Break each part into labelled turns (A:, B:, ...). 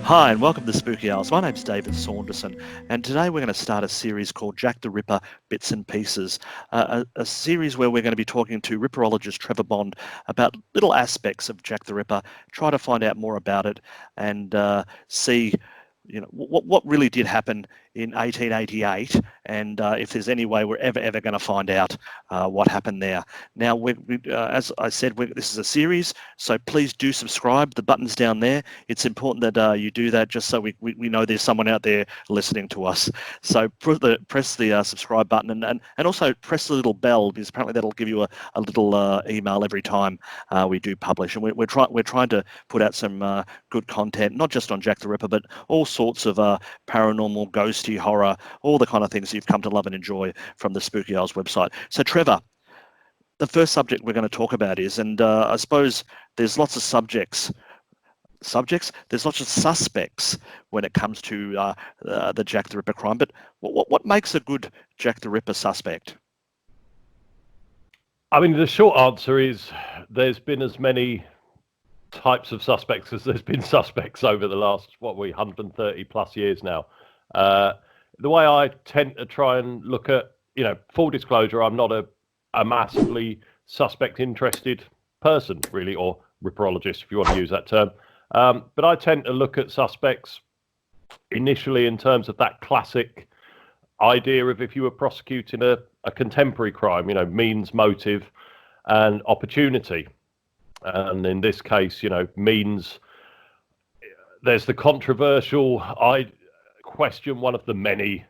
A: Hi and welcome to Spooky Hours. My name's David Saunderson, and today we're going to start a series called Jack the Ripper Bits and Pieces, a series where we're going to be talking to Ripperologist Trevor Bond about little aspects of Jack the Ripper, try to find out more about it, and see what really did happen in 1888, and if there's any way we're ever going to find out what happened there. Now, as I said, this is a series, so please do subscribe. The button's down there. It's important that you do that just so we know there's someone out there listening to us. So press the subscribe button and also press the little bell, because apparently that'll give you a little email every time we do publish. And we're trying to put out some good content, not just on Jack the Ripper, but all sorts of paranormal, ghosty, horror, all the kind of things you've come to love and enjoy from the Spooky Hours website. So Trevor, the first subject we're going to talk about is, and I suppose there's lots of there's lots of suspects when it comes to the Jack the Ripper crime, but what makes a good Jack the Ripper suspect?
B: I mean, the short answer is there's been as many types of suspects as there's been suspects over the last 130 plus years now. The way I tend to try and look at, full disclosure, I'm not a massively suspect interested person really, or ripperologist if you want to use that term, but I tend to look at suspects initially in terms of that classic idea of if you were prosecuting a contemporary crime, means, motive and opportunity. And in this case, means, there's the controversial question, one of the many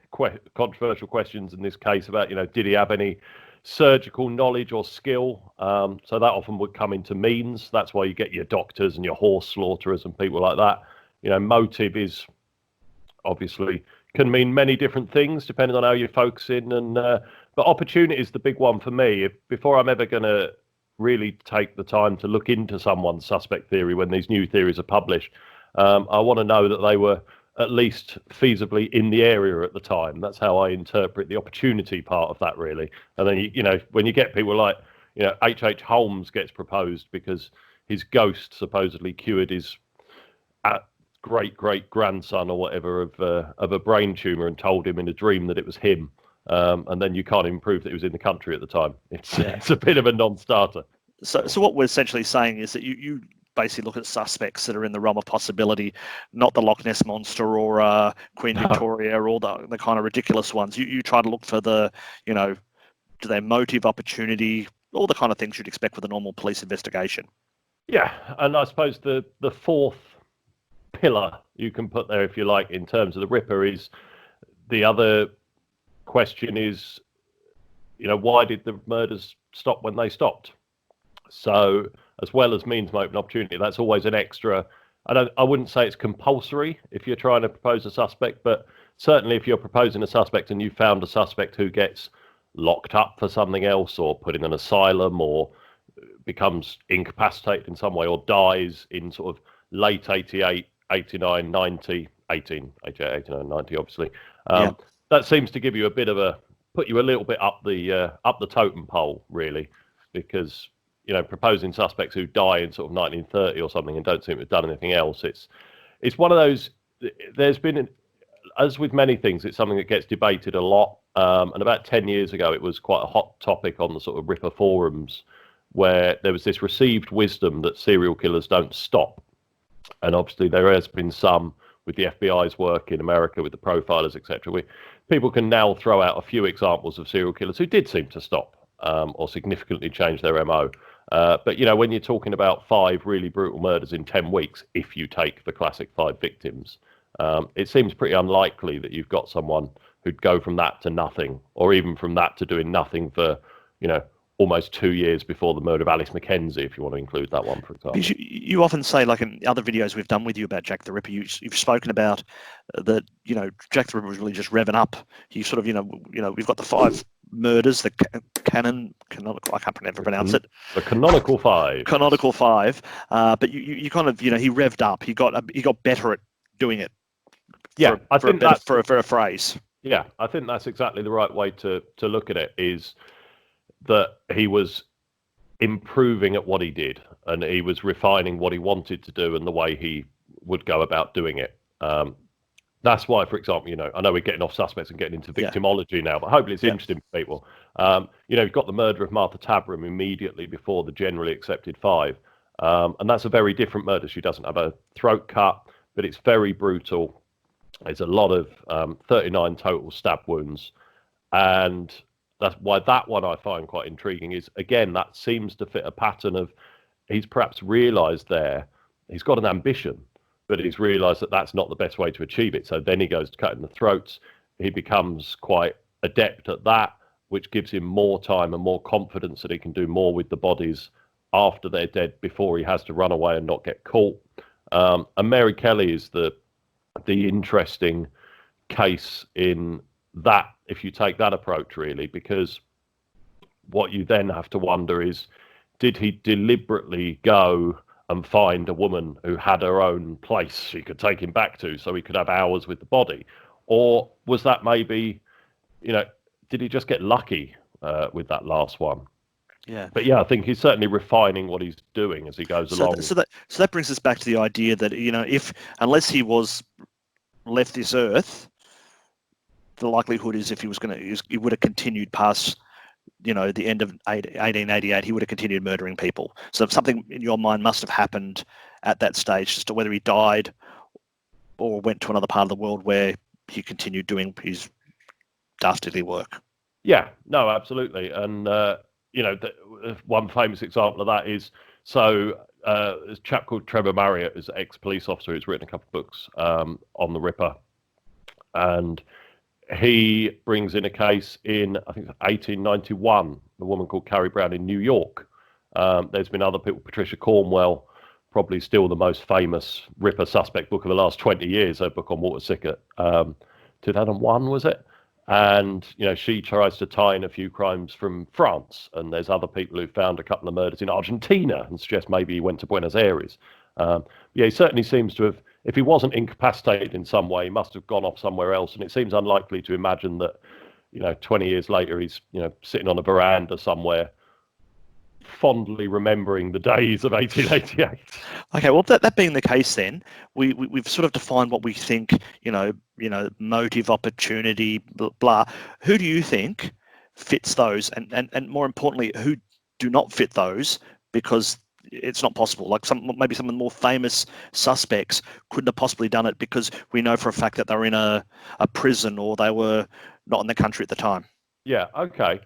B: controversial questions in this case about, did he have any surgical knowledge or skill? So that often would come into means. That's why you get your doctors and your horse slaughterers and people like that. Motive is obviously can mean many different things depending on how you focus in. And but opportunity is the big one for me. Before I'm ever going to really take the time to look into someone's suspect theory when these new theories are published, I want to know that they were at least feasibly in the area at the time. That's how I interpret the opportunity part of that, really. And then, when you get people like, H.H. Holmes gets proposed because his ghost supposedly cured his great-great-grandson or whatever of a brain tumor and told him in a dream that it was him. And then you can't even prove that he was in the country at the time. It's a bit of a non-starter.
A: So what we're essentially saying is that you basically look at suspects that are in the realm of possibility, not the Loch Ness Monster or Queen Victoria or the kind of ridiculous ones. You try to look for the, do they motive, opportunity, all the kind of things you'd expect with a normal police investigation.
B: Yeah, and I suppose the fourth pillar you can put there, if you like, in terms of the Ripper is the other question is, why did the murders stop when they stopped? So as well as means, motive and opportunity, that's always an extra. I wouldn't say it's compulsory if you're trying to propose a suspect, but certainly if you're proposing a suspect and you found a suspect who gets locked up for something else or put in an asylum or becomes incapacitated in some way or dies in sort of late 88, 89, 90, 18, 88, 89, 90, obviously. That seems to give you put you a little bit up the totem pole, really, because proposing suspects who die in sort of 1930 or something and don't seem to have done anything else. It's one of those. There's been, as with many things, it's something that gets debated a lot. And about 10 years ago, it was quite a hot topic on the sort of Ripper forums, where there was this received wisdom that serial killers don't stop. And obviously there has been some with the FBI's work in America with the profilers, etc. People can now throw out a few examples of serial killers who did seem to stop or significantly change their MO. But, when you're talking about 5 really brutal murders in 10 weeks, if you take the classic 5 victims, it seems pretty unlikely that you've got someone who'd go from that to nothing, or even from that to doing nothing for, almost 2 years before the murder of Alice Mackenzie, if you want to include that one, for example.
A: You often say, like in other videos we've done with you about Jack the Ripper, you've spoken about that, Jack the Ripper was really just revving up. He sort of, we've got the 5 murders, the canonical, I can't never pronounce it.
B: The canonical 5.
A: Canonical 5. But you kind of, he revved up. He got better at doing it.
B: Yeah,
A: for a phrase.
B: Yeah, I think that's exactly the right way to look at it, is that he was improving at what he did and he was refining what he wanted to do and the way he would go about doing it. That's why, for example, I know we're getting off suspects and getting into
A: Yeah.
B: victimology now, but hopefully it's
A: Yeah.
B: interesting for people. You've got the murder of Martha Tabram immediately before the generally accepted 5. And that's a very different murder. She doesn't have a throat cut, but it's very brutal. There's a lot of 39 total stab wounds. And that's why that one I find quite intriguing is, again, that seems to fit a pattern of he's perhaps realised there, he's got an ambition, but he's realised that that's not the best way to achieve it. So then he goes to cutting the throats. He becomes quite adept at that, which gives him more time and more confidence that he can do more with the bodies after they're dead before he has to run away and not get caught. And Mary Kelly is the interesting case in that, if you take that approach, really, because what you then have to wonder is, did he deliberately go and find a woman who had her own place she could take him back to so he could have hours with the body? Or was that maybe, did he just get lucky with that last one?
A: Yeah.
B: But yeah, I think he's certainly refining what he's doing as he goes along.
A: So that brings us back to the idea that, unless he was left this earth, the likelihood is if he would have continued past, the end of 1888, he would have continued murdering people. So something in your mind must have happened at that stage as to whether he died or went to another part of the world where he continued doing his dastardly work.
B: Yeah, no, absolutely. And, one famous example of that is, there's a chap called Trevor Marriott, who's an ex-police officer who's written a couple of books on the Ripper. And he brings in a case in, I think, 1891, a woman called Carrie Brown in New York. There's been other people, Patricia Cornwell, probably still the most famous Ripper suspect book of the last 20 years, her book on Walter Sickert, 2001, was it? And, she tries to tie in a few crimes from France. And there's other people who found a couple of murders in Argentina and suggest maybe he went to Buenos Aires. He certainly seems to have, if he wasn't incapacitated in some way, he must have gone off somewhere else. And it seems unlikely to imagine that, 20 years later, he's, sitting on a veranda somewhere, fondly remembering the days of 1888.
A: Okay, well, that being the case, then we've sort of defined what we think, motive, opportunity, blah. Who do you think fits those, and more importantly, who do not fit those because it's not possible? Like maybe some of the more famous suspects couldn't have possibly done it because we know for a fact that they were in a prison or they were not in the country at the time.
B: Yeah. Okay.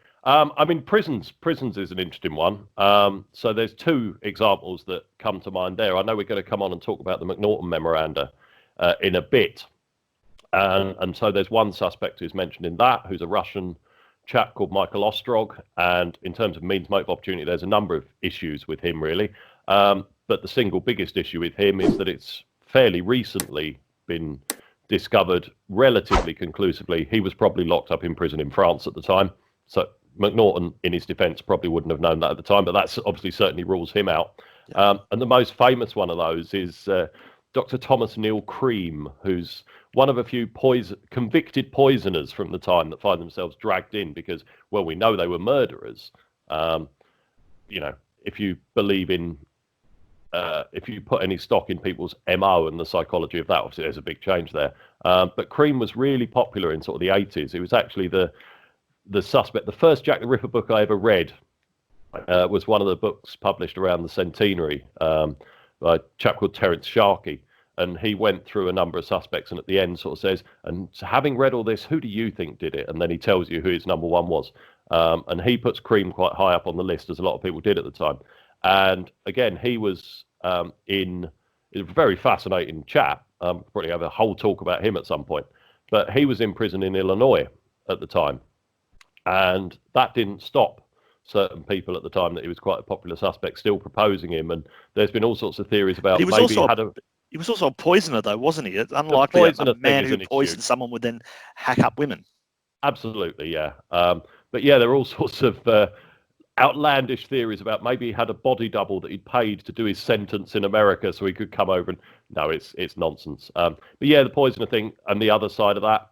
B: Prisons is an interesting one. So there's 2 examples that come to mind there. I know we're going to come on and talk about the McNaughton memoranda in a bit. And so there's one suspect who's mentioned in that, who's a Russian chap called Michael Ostrog. And in terms of means, motive, opportunity, there's a number of issues with him, really. But the single biggest issue with him is that it's fairly recently been discovered relatively conclusively. He was probably locked up in prison in France at the time. So McNaughton, in his defence, probably wouldn't have known that at the time, but that's obviously certainly rules him out. Yeah. And the most famous one of those is Dr. Thomas Neal Cream, who's one of a few convicted poisoners from the time that find themselves dragged in because, well, we know they were murderers. If you believe in, if you put any stock in people's MO and the psychology of that, obviously there's a big change there. But Cream was really popular in sort of the 80s. It was actually the suspect. The first Jack the Ripper book I ever read was one of the books published around the centenary by a chap called Terence Sharkey. And he went through a number of suspects and at the end sort of says, and having read all this, who do you think did it? And then he tells you who his number one was. And he puts Cream quite high up on the list, as a lot of people did at the time. And again, he was he's a very fascinating chap. Probably have a whole talk about him at some point. But he was in prison in Illinois at the time. And that didn't stop certain people at the time that he was quite a popular suspect still proposing him. And there's been all sorts of theories about
A: he was also a poisoner, though, wasn't he? It's unlikely a man who poisoned someone would then hack up women.
B: Absolutely, yeah. But yeah, there are all sorts of outlandish theories about maybe he had a body double that he'd paid to do his sentence in America so he could come over and... No, it's nonsense. But yeah, the poisoner thing, and the other side of that,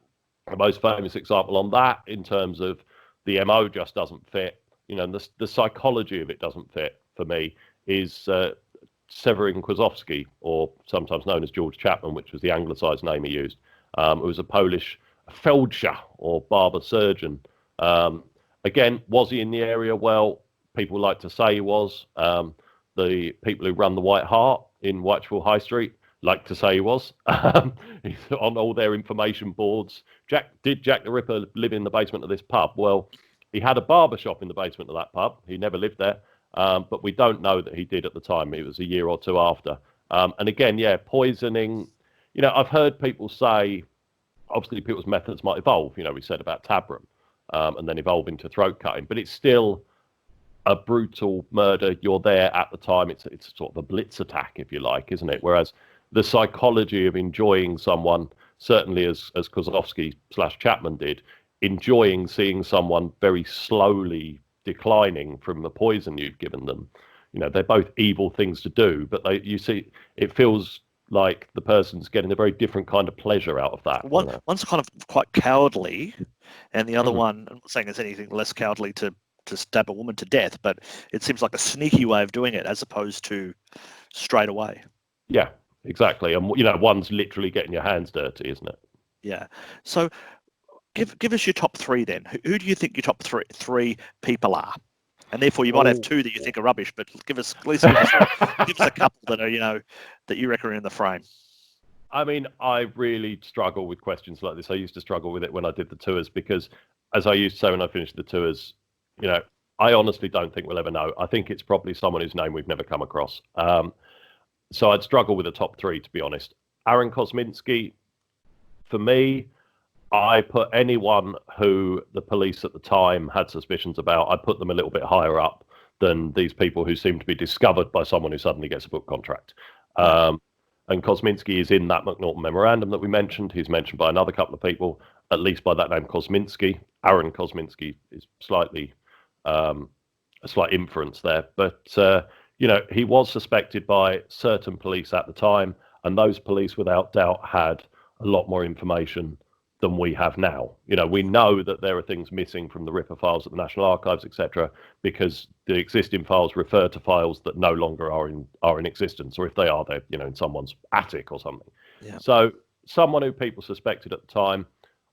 B: the most famous example on that in terms of the MO just doesn't fit, the psychology of it doesn't fit for me, is Severin Kłosowski, or sometimes known as George Chapman, which was the anglicised name he used. It was a Polish feldsher or barber surgeon. Again, was he in the area? Well, people like to say he was. The people who run the White Hart in Whitechapel High Street like to say he was. He's on all their information boards. Did Jack the Ripper live in the basement of this pub? Well, he had a barber shop in the basement of that pub. He never lived there, but we don't know that he did at the time. It was a year or two after. And again, yeah, poisoning. I've heard people say, obviously people's methods might evolve. We said about Tabram, and then evolve into throat cutting, but it's still a brutal murder. You're there at the time. It's sort of a blitz attack, if you like, isn't it? Whereas the psychology of enjoying someone, certainly as Kłosowski/Chapman did, enjoying seeing someone very slowly declining from the poison you've given them. They're both evil things to do, but it feels like the person's getting a very different kind of pleasure out of that.
A: One's kind of quite cowardly, and the other one, I'm not saying there's anything less cowardly to stab a woman to death, but it seems like a sneaky way of doing it as opposed to straight away.
B: Yeah, exactly. And one's literally getting your hands dirty, isn't it?
A: Yeah. So give us your top three then. Who do you think your top three people are? And therefore you might have two that you think are rubbish, but at least give us a couple that are, that you reckon are in the frame.
B: I mean, I really struggle with questions like this. I used to struggle with it when I did the tours because, as I used to say when I finished the tours, I honestly don't think we'll ever know. I think it's probably someone whose name we've never come across. So I'd struggle with the top three, to be honest. Aaron Kosminski, for me, I put anyone who the police at the time had suspicions about, I put them a little bit higher up than these people who seem to be discovered by someone who suddenly gets a book contract. And Kosminski is in that McNaughton memorandum that we mentioned. He's mentioned by another couple of people, at least by that name, Kosminski. Aaron Kosminski is a slight inference there. But, he was suspected by certain police at the time, and those police, without doubt, had a lot more information than we have now. We know that there are things missing from the Ripper files at the National Archives, etc., because the existing files refer to files that no longer are in existence, or if they are, they're in someone's attic or something. Yeah. So someone who people suspected at the time,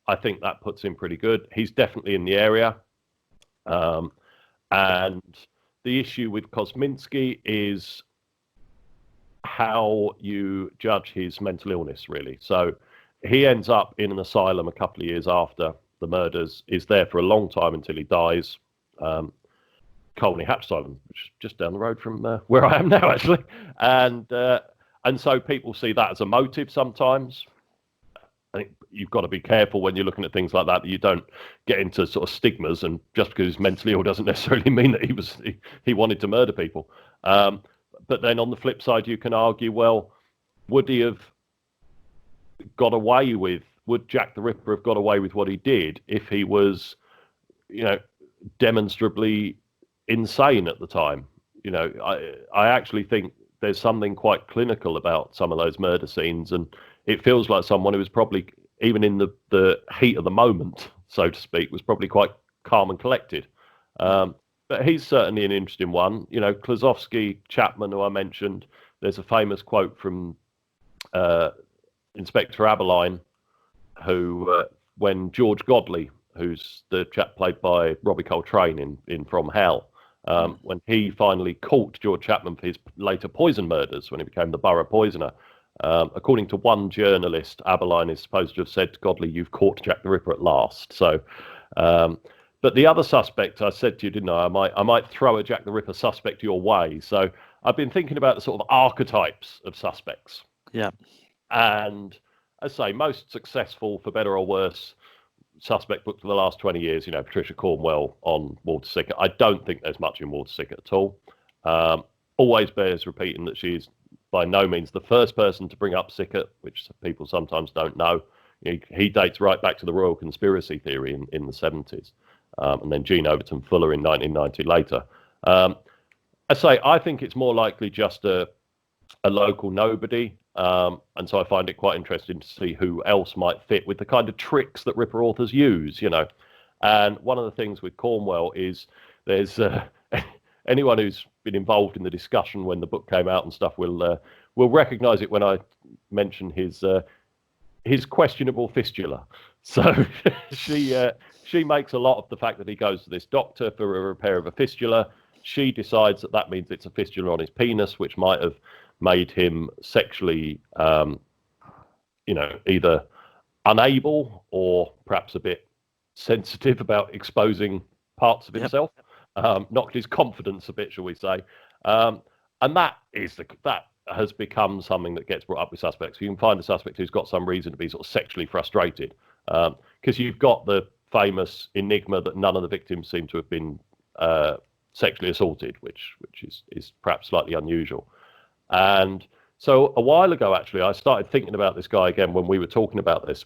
B: I think that puts him pretty good. He's definitely in the area. And the issue with Kosminski is how you judge his mental illness, really. So he ends up in an asylum a couple of years after the murders, is there for a long time until he dies. Colney Hatch Asylum, which is just down the road from where I am now, actually. And so people see that as a motive sometimes. I think you've got to be careful when you're looking at things like that you don't get into sort of stigmas, and just because he's mentally ill doesn't necessarily mean that he wanted to murder people. But then on the flip side, you can argue, well, would Jack the Ripper have got away with what he did if he was, demonstrably insane at the time? I actually think there's something quite clinical about some of those murder scenes, and it feels like someone who was probably, even in the heat of the moment, so to speak, was probably quite calm and collected. But he's certainly an interesting one. Kłosowski, Chapman, who I mentioned, there's a famous quote from Inspector Aberline, who, when George Godley, who's the chap played by Robbie Coltrane in From Hell, when he finally caught George Chapman for his later poison murders, when he became the borough poisoner, according to one journalist, Aberline is supposed to have said to Godley, "You've caught Jack the Ripper at last." So, but the other suspect, I said to you, didn't I? I might throw a Jack the Ripper suspect your way. So I've been thinking about the sort of archetypes of suspects.
A: Yeah.
B: And I say most successful, for better or worse, suspect book for the last 20 years, Patricia Cornwell on Walter Sickert. I don't think there's much in Walter Sickert at all. Always bears repeating that she's by no means the first person to bring up Sickert, which people sometimes don't know. He dates right back to the Royal Conspiracy Theory in the 70s, and then Jean Overton Fuller in 1990 later. I think it's more likely just a local nobody. And so I find it quite interesting to see who else might fit with the kind of tricks that Ripper authors use, And one of the things with Cornwell is there's anyone who's been involved in the discussion when the book came out and stuff will recognise it when I mention his questionable fistula. So she makes a lot of the fact that he goes to this doctor for a repair of a fistula. She decides that means it's a fistula on his penis, which might have made him sexually, either unable or perhaps a bit sensitive about exposing parts of himself. Knocked his confidence a bit, shall we say. And that has become something that gets brought up with suspects. You can find a suspect who's got some reason to be sort of sexually frustrated, because you've got the famous enigma that none of the victims seem to have been sexually assaulted, which is perhaps slightly unusual. And so a while ago, actually, I started thinking about this guy again when we were talking about this.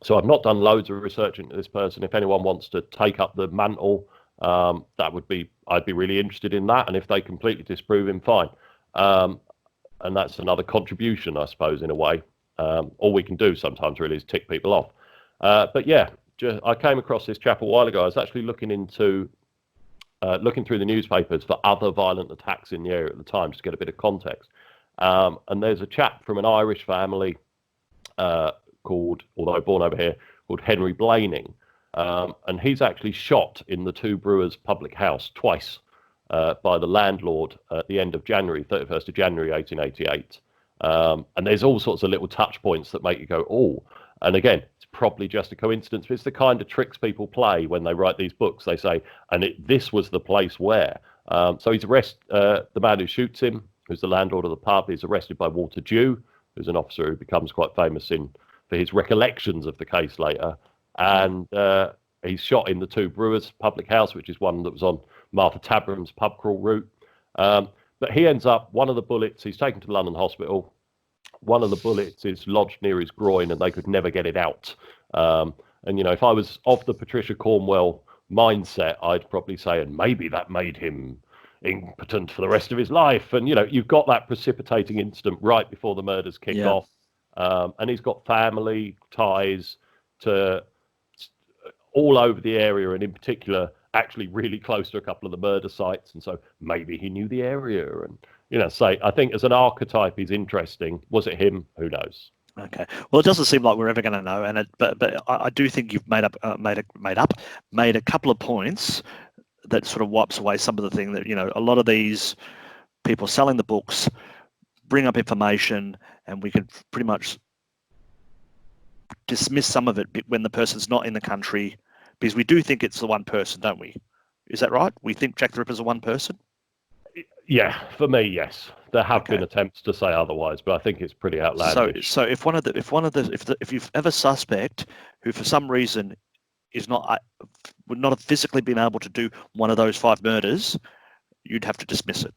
B: So I've not done loads of research into this person. If anyone wants to take up the mantle, I'd be really interested in that. And if they completely disprove him, fine. And that's another contribution, I suppose, in a way. All we can do sometimes really is tick people off. But yeah, I came across this chap a while ago. I was actually looking through the newspapers for other violent attacks in the area at the time, just to get a bit of context. And there's a chap from an Irish family although born over here, called Henry Blaney. And he's actually shot in the Two Brewers public house twice by the landlord at the end of January, 31st of January, 1888. And there's all sorts of little touch points that make you go, oh. And again, it's probably just a coincidence, but it's the kind of tricks people play when they write these books. They say, this was the place where. So he's the man who shoots him, who's the landlord of the pub, is arrested by Walter Dew, who's an officer who becomes quite famous for his recollections of the case later. And he's shot in the Two Brewers public house, which is one that was on Martha Tabram's pub crawl route. But he ends up, one of the bullets, he's taken to London Hospital. One of the bullets is lodged near his groin and they could never get it out. And, if I was of the Patricia Cornwell mindset, I'd probably say, and maybe that made him impotent for the rest of his life. And, you've got that precipitating incident right before the murders kick off. And he's got family ties to all over the area, and in particular, actually really close to a couple of the murder sites. And so maybe he knew the area. And, I think as an archetype, he's interesting. Was it him? Who knows?
A: Okay. Well, it doesn't seem like we're ever going to know. But I do think you've made a couple of points that sort of wipes away some of the thing that, a lot of these people selling the books bring up information, and we can pretty much dismiss some of it when the person's not in the country, because we do think it's the one person, don't we? Is that right? We think Jack the Ripper's a one person?
B: Yeah, for me, yes. There have been attempts to say otherwise, but I think it's pretty outlandish.
A: So if you've ever suspect who for some reason would not have physically been able to do one of those 5 murders, you'd have to dismiss it.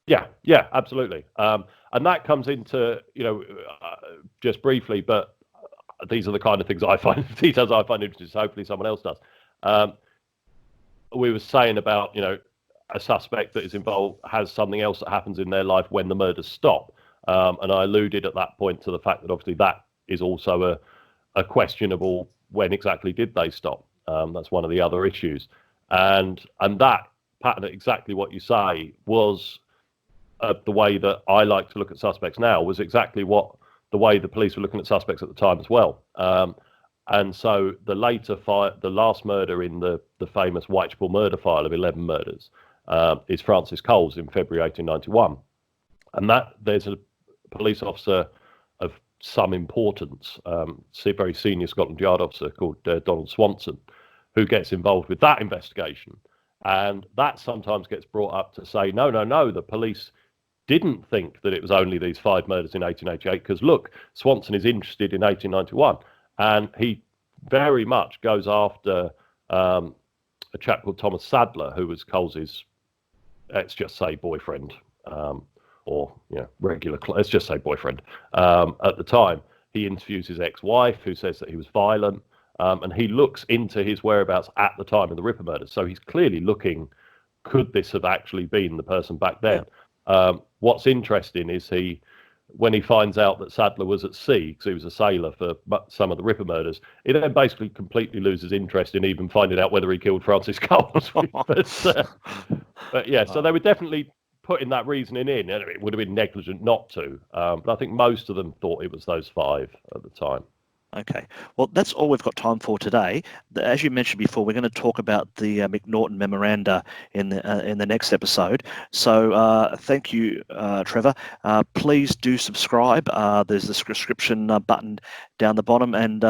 B: Yeah, absolutely. And that comes into, just briefly, but these are the kind of things details I find interesting, so hopefully someone else does. We were saying about, a suspect that is involved has something else that happens in their life when the murders stop. And I alluded at that point to the fact that obviously that is also a questionable, when exactly did they stop? That's one of the other issues. And that pattern, exactly what you say, was the way that I like to look at suspects now, was exactly the way the police were looking at suspects at the time as well. And so the last murder in the famous Whitechapel murder file of 11 murders is Francis Cole's in February 1891. And there's a police officer of some importance, very senior Scotland Yard officer called Donald Swanson, who gets involved with that investigation. And that sometimes gets brought up to say, no, the police didn't think that it was only these 5 murders in 1888, because look, Swanson is interested in 1891, and he very much goes after a chap called Thomas Sadler, who was Coles's, let's just say, boyfriend, let's just say boyfriend. At the time, he interviews his ex-wife, who says that he was violent, and he looks into his whereabouts at the time of the Ripper murders. So he's clearly looking, could this have actually been the person back then? What's interesting is he when he finds out that Sadler was at sea, because he was a sailor for some of the Ripper murders, he then basically completely loses interest in even finding out whether he killed Francis Coles. But yeah, so they were definitely putting that reasoning in, and it would have been negligent not to. But I think most of them thought it was those 5 at the time.
A: Okay, well, that's all we've got time for today. As you mentioned before, we're going to talk about the McNaughton memoranda in the next episode. So thank you, Trevor. Please do subscribe. There's the subscription button down the bottom and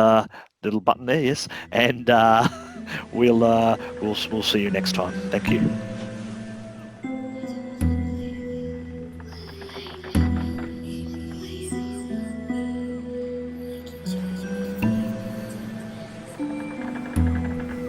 A: little button there, yes. And we'll see you next time. Thank you.